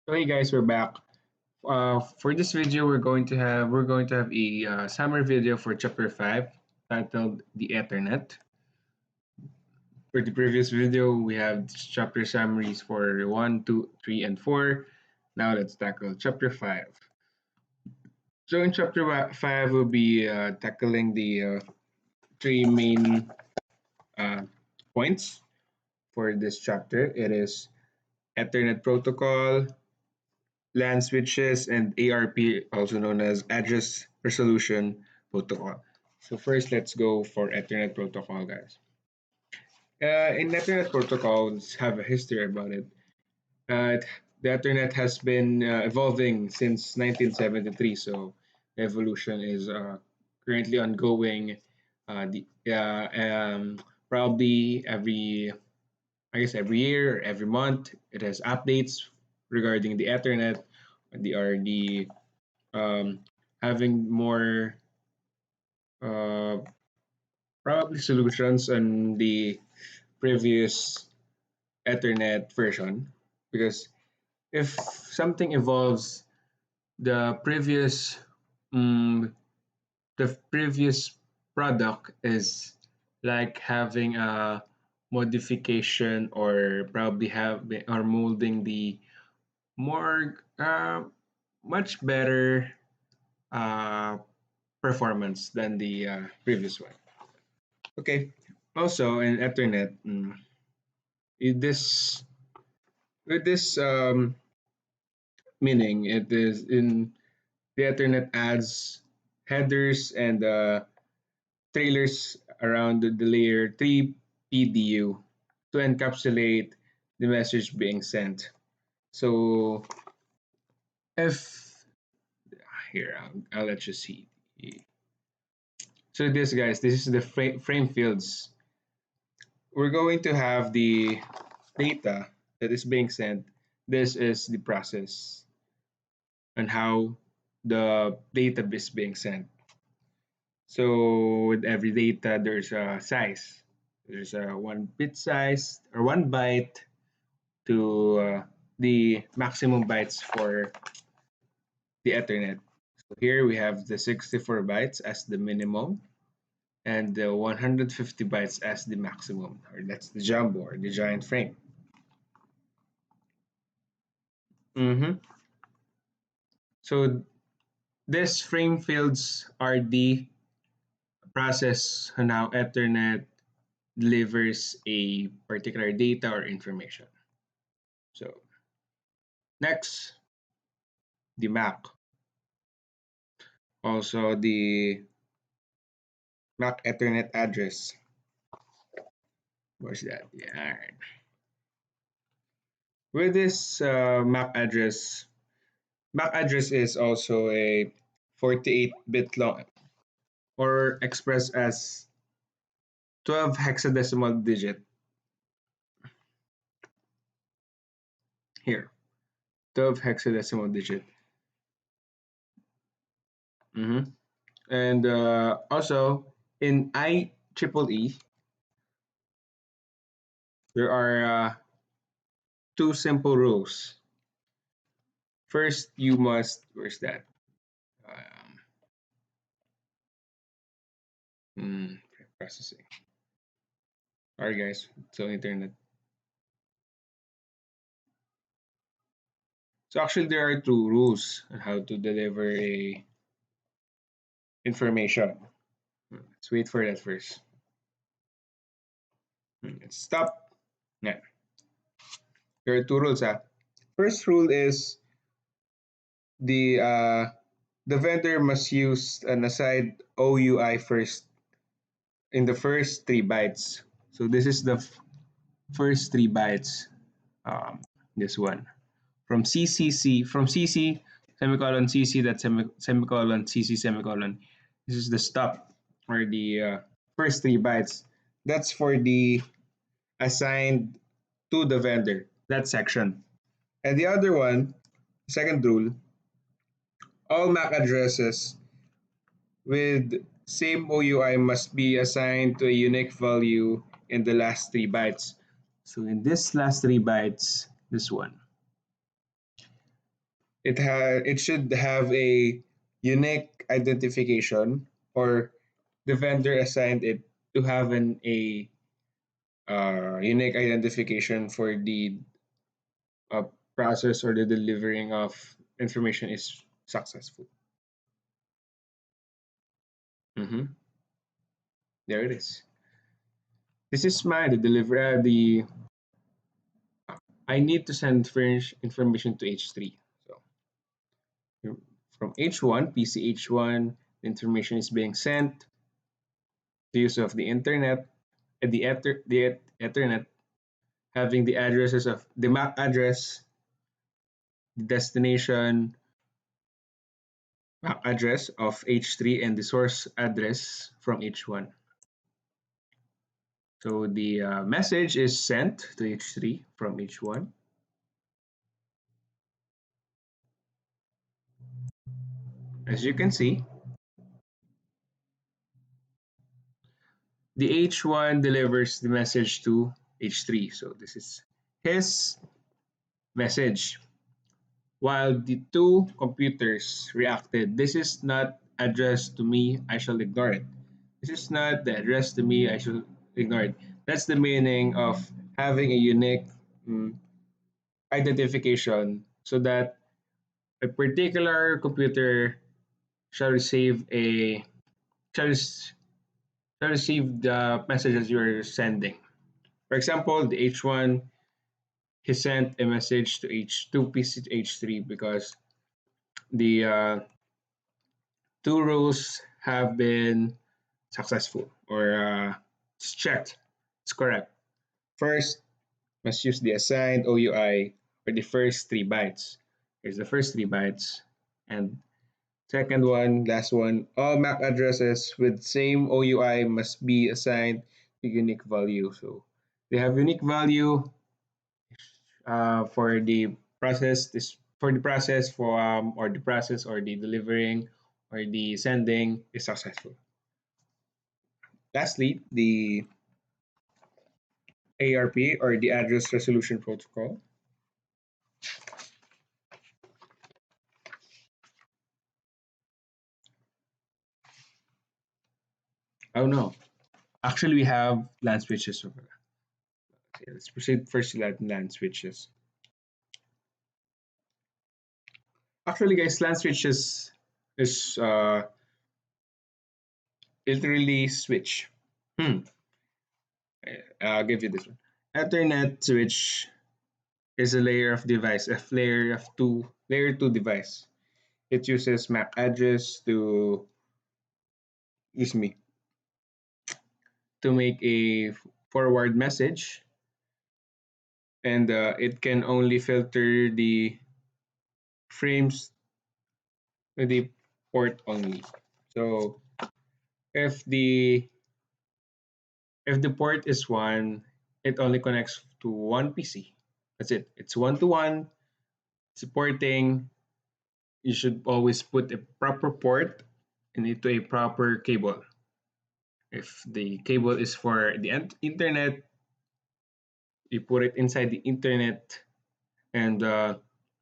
So hey guys, we're back. For this video, we're going to have a summary video for chapter 5 titled "The Ethernet." For the previous video, we have chapter summaries for 1, 2, 3, and 4. Now let's tackle chapter 5. So in chapter 5, we'll be tackling the three main uh, points for this chapter. It is Ethernet protocol, LAN switches, and ARP, also known as Address Resolution Protocol. So first, let's go for Ethernet protocol, guys. In Ethernet protocols, have a history about it. The Ethernet has been evolving since 1973, so the evolution is currently ongoing. The Probably every year or every month, it has updates regarding the Ethernet. They are the having more uh, probably solutions on the previous Ethernet version, because if something evolves, the previous um, the previous product is like having a modification, or probably have or molding the more much better uh, performance than the previous one. Okay. Also, in Ethernet, this with this meaning, it is in the Ethernet adds headers and trailers around the layer 3 PDU to encapsulate the message being sent. So if here, I'll let you see. So this is the frame fields. We're going to have the data that is being sent. This is the process and how the data is being sent. So with every data, there's a size. There's a 1 bit size or 1 byte to the maximum bytes for the Ethernet. So here we have the 64 bytes as the minimum and the 150 bytes as the maximum, or that's the jumbo or the giant frame. Mm-hmm. So these frame fields are the process on how Ethernet delivers a particular data or information. So next, the MAC. Also the MAC Ethernet address. Where's that? Yeah, all right. With this MAC address is also a 48-bit long, or expressed as 12 hexadecimal digit here. 12 hexadecimal digit. Mm-hmm. And also in IEEE, there are two simple rules. First, you must, where's that? Um, Processing. Alright, guys. So internet. So actually, there are two rules on how to deliver a information. Let's wait for that first. Let's stop. Yeah. There are two rules. First rule is the vendor must use an assigned OUI first in the first 3 bytes. So this is the first 3 bytes. Um, this one from CC semicolon CC that semicolon CC semicolon. This is the stop, or the first 3 bytes. That's for the assigned to the vendor, that section. And the other one, second rule, all MAC addresses with same OUI must be assigned to a unique value in the last 3 bytes. So in this last 3 bytes, this one, it should have a unique identification, or the vendor assigned it to have a unique identification for the uh, process or the delivering of information is successful. Hmm. There it is. This is my the deliver the I need to send furnish information to H3. So from H1, PC H1, the information is being sent. The use of the internet, the Ethernet, having the addresses of the MAC address, the destination MAC address of H3, and the source address from H1. So the message is sent to H3 from H1. As you can see, the H1 delivers the message to H3. So this is his message. While the two computers reacted, this is not addressed to me, I shall ignore it. This is not the address to me, I shall ignore it. That's the meaning of having a unique mm, identification, so that a particular computer shall receive a shall, shall receive the messages you're sending. For example, the H1, he sent a message to H2 PC to H3 because the two rules have been successful, or it's checked. It's correct. First, must use the assigned OUI for the first 3 bytes. Here's the first 3 bytes. And second one, last one, all MAC addresses with same OUI must be assigned to unique value. So they have unique value for the process. This for the process for or the process or the delivering or the sending is successful. Lastly, the ARP, or the Address Resolution Protocol. Oh no, actually we have LAN switches over there. Okay, let's proceed first to LAN switches. Actually, guys, LAN switches is literally switch. Hmm. I'll give you this one. Ethernet switch is a layer of device, a layer two device. It uses MAC address to use me to make a forward message, and it can only filter the frames to the port only. So if the if the port is one, it only connects to one PC. That's it. It's one to one. Supporting, you should always put a proper port into a proper cable. If the cable is for the internet, you put it inside the internet, and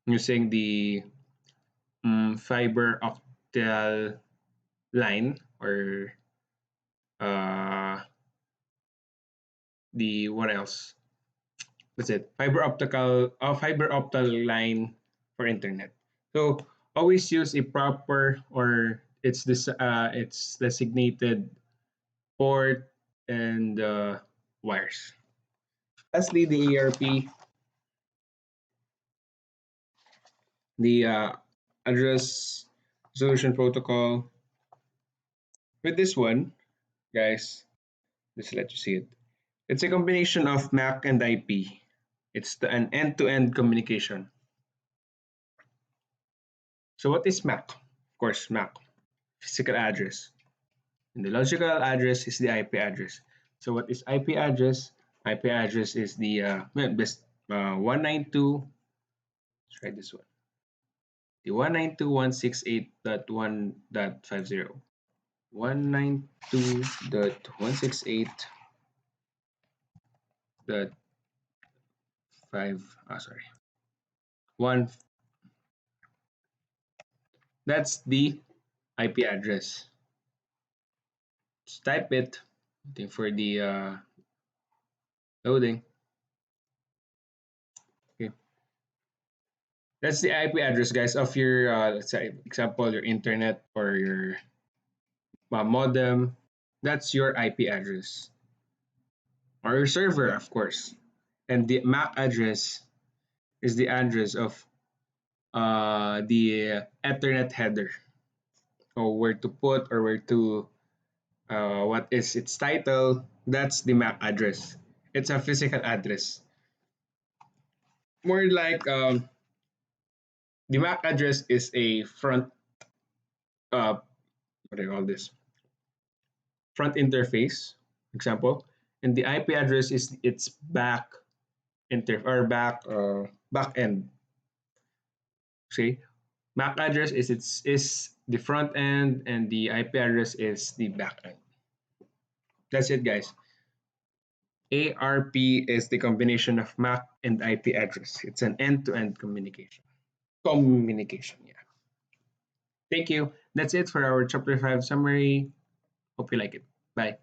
using the fiber optic line, or uh, the what else? That's it. Fiber optic line for internet. So always use a proper, or it's designated port and wires. Lastly, the ERP, the address resolution protocol. With this one, guys, just let you see it. It's a combination of MAC and IP. It's an end-to-end communication. So what is MAC? Of course, MAC, physical address. And the logical address is the IP address. So what is IP address? IP address is the best 192. Let's try this one. The 192.168.1.50. 192.168.5. Sorry. One That's the IP address. Just type it. Waiting for the loading. Okay. That's the IP address, guys, of your, let's say, example, your internet or your modem. That's your IP address or your server, of course. And the MAC address is the address of the Ethernet header, or where to put or where to what is its title. That's the MAC address. It's a physical address. More like the MAC address is a front what do you call this? Front interface, example, and the IP address is its back back end. See, MAC address is the front end, and the IP address is the back end. That's it, guys. ARP is the combination of MAC and IP address. It's an end-to-end communication. Communication, yeah. Thank you. That's it for our chapter 5 summary. Hope you like it. Bye.